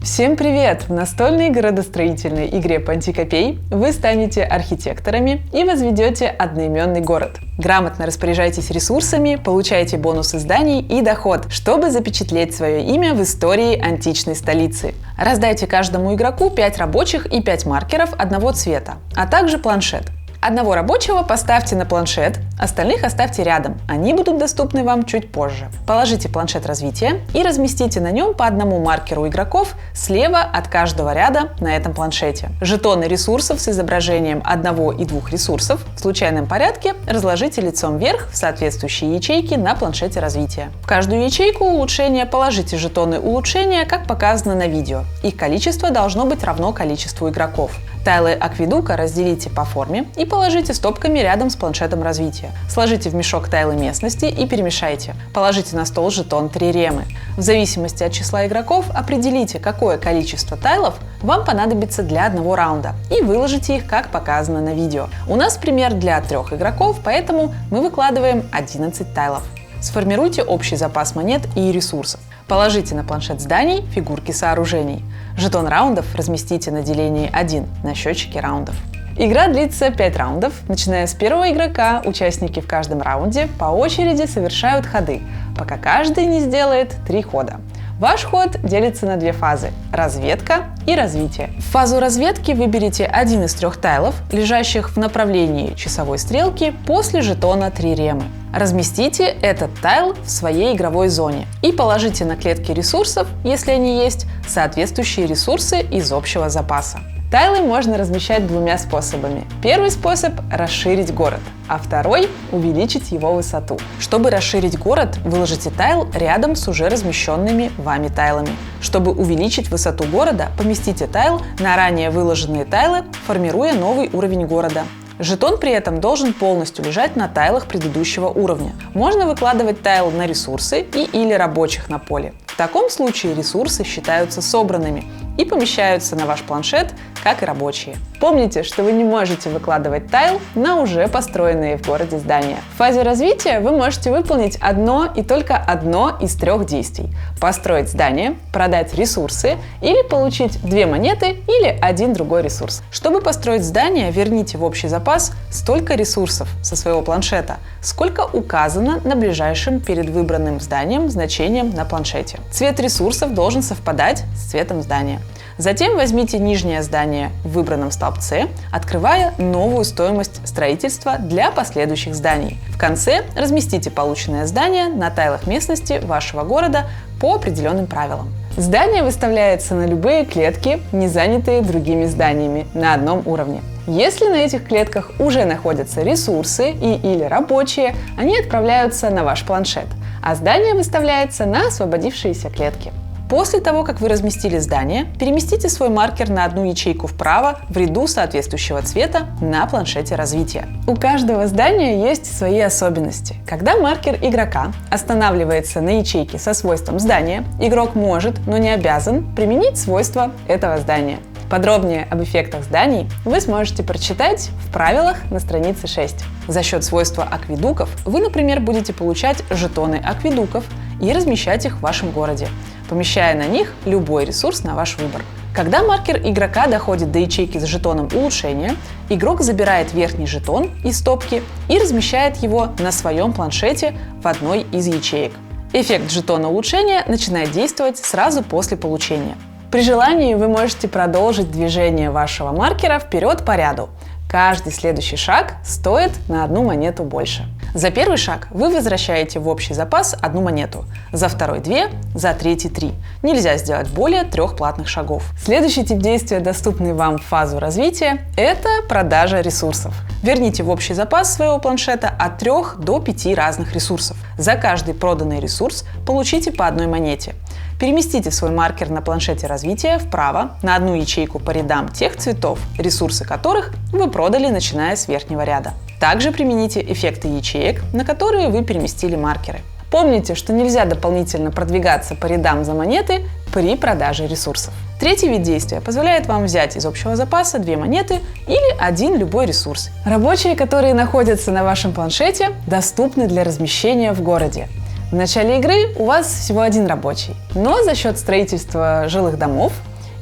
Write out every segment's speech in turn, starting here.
Всем привет! В настольной градостроительной игре Пантикопей вы станете архитекторами и возведете одноименный город. Грамотно распоряжайтесь ресурсами, получайте бонусы зданий и доход, чтобы запечатлеть свое имя в истории античной столицы. Раздайте каждому игроку 5 рабочих и 5 маркеров одного цвета, а также планшет. Одного рабочего поставьте на планшет, остальных оставьте рядом, они будут доступны вам чуть позже. Положите планшет развития и разместите на нем по одному маркеру игроков слева от каждого ряда на этом планшете. Жетоны ресурсов с изображением одного и двух ресурсов в случайном порядке разложите лицом вверх в соответствующие ячейки на планшете развития. В каждую ячейку улучшения положите жетоны улучшения, как показано на видео. Их количество должно быть равно количеству игроков. Тайлы акведука разделите по форме и положите стопками рядом с планшетом развития. Сложите в мешок тайлы местности и перемешайте. Положите на стол жетон триремы. В зависимости от числа игроков определите, какое количество тайлов вам понадобится для одного раунда и выложите их, как показано на видео. У нас пример для 3 игроков, поэтому мы выкладываем 11 тайлов. Сформируйте общий запас монет и ресурсов. Положите на планшет зданий фигурки сооружений. Жетон раундов разместите на делении 1 на счетчике раундов. Игра длится 5 раундов. Начиная с первого игрока, участники в каждом раунде по очереди совершают ходы, пока каждый не сделает 3 хода. Ваш ход делится на 2 фазы – разведка и развитие. В фазу разведки выберите один из 3 тайлов, лежащих в направлении часовой стрелки после жетона триремы. Разместите этот тайл в своей игровой зоне и положите на клетки ресурсов, если они есть, соответствующие ресурсы из общего запаса. Тайлы можно размещать 2 способами. Первый способ – расширить город, а второй – увеличить его высоту. Чтобы расширить город, выложите тайл рядом с уже размещенными вами тайлами. Чтобы увеличить высоту города, поместите тайл на ранее выложенные тайлы, формируя новый уровень города. Жетон при этом должен полностью лежать на тайлах предыдущего уровня. Можно выкладывать тайл на ресурсы или рабочих на поле. В таком случае ресурсы считаются собранными и помещаются на ваш планшет, как и рабочие. Помните, что вы не можете выкладывать тайл на уже построенные в городе здания. В фазе развития вы можете выполнить одно и только одно из 3 действий – построить здание, продать ресурсы или получить 2 монеты или один другой ресурс. Чтобы построить здание, верните в общий запас столько ресурсов со своего планшета, сколько указано на ближайшем перед выбранным зданием значением на планшете. Цвет ресурсов должен совпадать с цветом здания. Затем возьмите нижнее здание в выбранном столбце, открывая новую стоимость строительства для последующих зданий. В конце разместите полученное здание на тайлах местности вашего города по определенным правилам. Здание выставляется на любые клетки, не занятые другими зданиями, на одном уровне. Если на этих клетках уже находятся ресурсы или рабочие, они отправляются на ваш планшет, а здание выставляется на освободившиеся клетки. После того, как вы разместили здание, переместите свой маркер на одну ячейку вправо в ряду соответствующего цвета на планшете развития. У каждого здания есть свои особенности. Когда маркер игрока останавливается на ячейке со свойством здания, игрок может, но не обязан, применить свойства этого здания. Подробнее об эффектах зданий вы сможете прочитать в правилах на странице 6. За счет свойства акведуков вы, например, будете получать жетоны акведуков и размещать их в вашем городе, помещая на них любой ресурс на ваш выбор. Когда маркер игрока доходит до ячейки с жетоном улучшения, игрок забирает верхний жетон из стопки и размещает его на своем планшете в одной из ячеек. Эффект жетона улучшения начинает действовать сразу после получения. При желании вы можете продолжить движение вашего маркера вперед по ряду. Каждый следующий шаг стоит на 1 монету больше. За первый шаг вы возвращаете в общий запас 1 монету, за второй 2, за третий 3. Нельзя сделать более 3 платных шагов. Следующий тип действия, доступный вам в фазу развития, это продажа ресурсов. Верните в общий запас своего планшета от 3 до 5 разных ресурсов. За каждый проданный ресурс получите по 1 монете. Переместите свой маркер на планшете развития вправо на одну ячейку по рядам тех цветов, ресурсы которых вы продали, начиная с верхнего ряда. Также примените эффекты ячеек, на которые вы переместили маркеры. Помните, что нельзя дополнительно продвигаться по рядам за монеты при продаже ресурсов. Третий вид действия позволяет вам взять из общего запаса 2 монеты или один любой ресурс. Рабочие, которые находятся на вашем планшете, доступны для размещения в городе. В начале игры у вас всего 1 рабочий, но за счет строительства жилых домов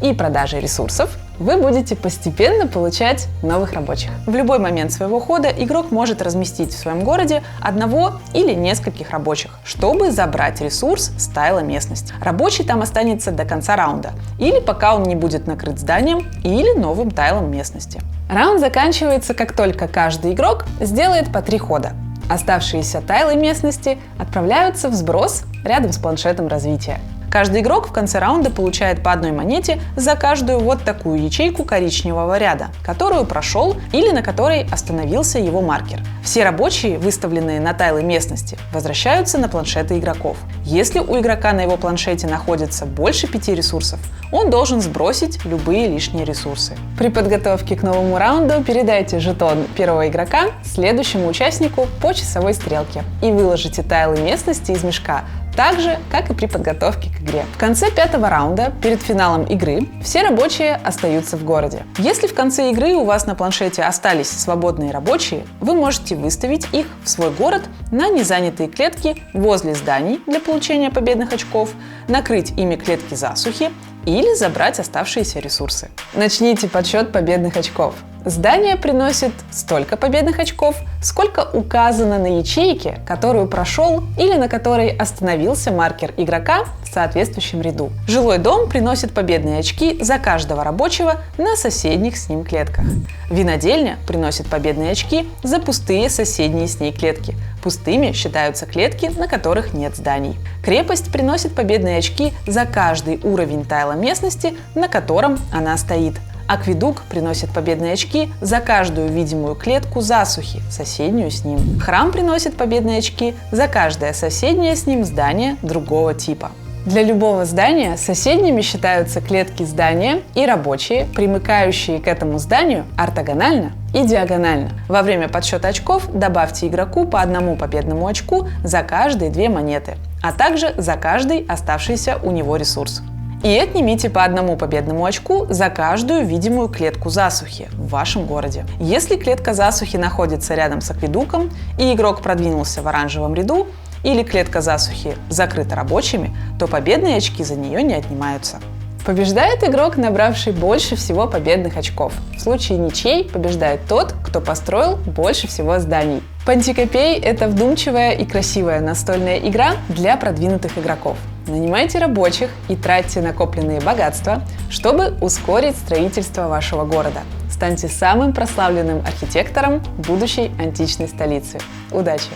и продажей ресурсов вы будете постепенно получать новых рабочих. В любой момент своего хода игрок может разместить в своем городе одного или нескольких рабочих, чтобы забрать ресурс с тайла местности. Рабочий там останется до конца раунда, или пока он не будет накрыт зданием или новым тайлом местности. Раунд заканчивается, как только каждый игрок сделает по 3 хода. Оставшиеся тайлы местности отправляются в сброс рядом с планшетом развития. Каждый игрок в конце раунда получает по 1 монете за каждую вот такую ячейку коричневого ряда, которую прошел или на которой остановился его маркер. Все рабочие, выставленные на тайлы местности, возвращаются на планшеты игроков. Если у игрока на его планшете находится больше 5 ресурсов, он должен сбросить любые лишние ресурсы. При подготовке к новому раунду передайте жетон первого игрока следующему участнику по часовой стрелке и выложите тайлы местности из мешка, так же, как и при подготовке к игре. В конце 5-го раунда, перед финалом игры, все рабочие остаются в городе. Если в конце игры у вас на планшете остались свободные рабочие, вы можете выставить их в свой город на незанятые клетки возле зданий для получения победных очков, накрыть ими клетки засухи или забрать оставшиеся ресурсы. Начните подсчет победных очков. Здание приносит столько победных очков, сколько указано на ячейке, которую прошел или на которой остановился маркер игрока в соответствующем ряду. Жилой дом приносит победные очки за каждого рабочего на соседних с ним клетках. Винодельня приносит победные очки за пустые соседние с ней клетки. Пустыми считаются клетки, на которых нет зданий. Крепость приносит победные очки за каждый уровень тайла местности, на котором она стоит. Акведук приносит победные очки за каждую видимую клетку засухи, соседнюю с ним. Храм приносит победные очки за каждое соседнее с ним здание другого типа. Для любого здания соседними считаются клетки здания и рабочие, примыкающие к этому зданию ортогонально и диагонально. Во время подсчета очков добавьте игроку по 1 победному очку за каждые 2 монеты, а также за каждый оставшийся у него ресурс. И отнимите по 1 победному очку за каждую видимую клетку засухи в вашем городе. Если клетка засухи находится рядом с акведуком и игрок продвинулся в оранжевом ряду, или клетка засухи закрыта рабочими, то победные очки за нее не отнимаются. Побеждает игрок, набравший больше всего победных очков. В случае ничей побеждает тот, кто построил больше всего зданий. Пантикопей – это вдумчивая и красивая настольная игра для продвинутых игроков. Нанимайте рабочих и тратьте накопленные богатства, чтобы ускорить строительство вашего города. Станьте самым прославленным архитектором будущей античной столицы. Удачи!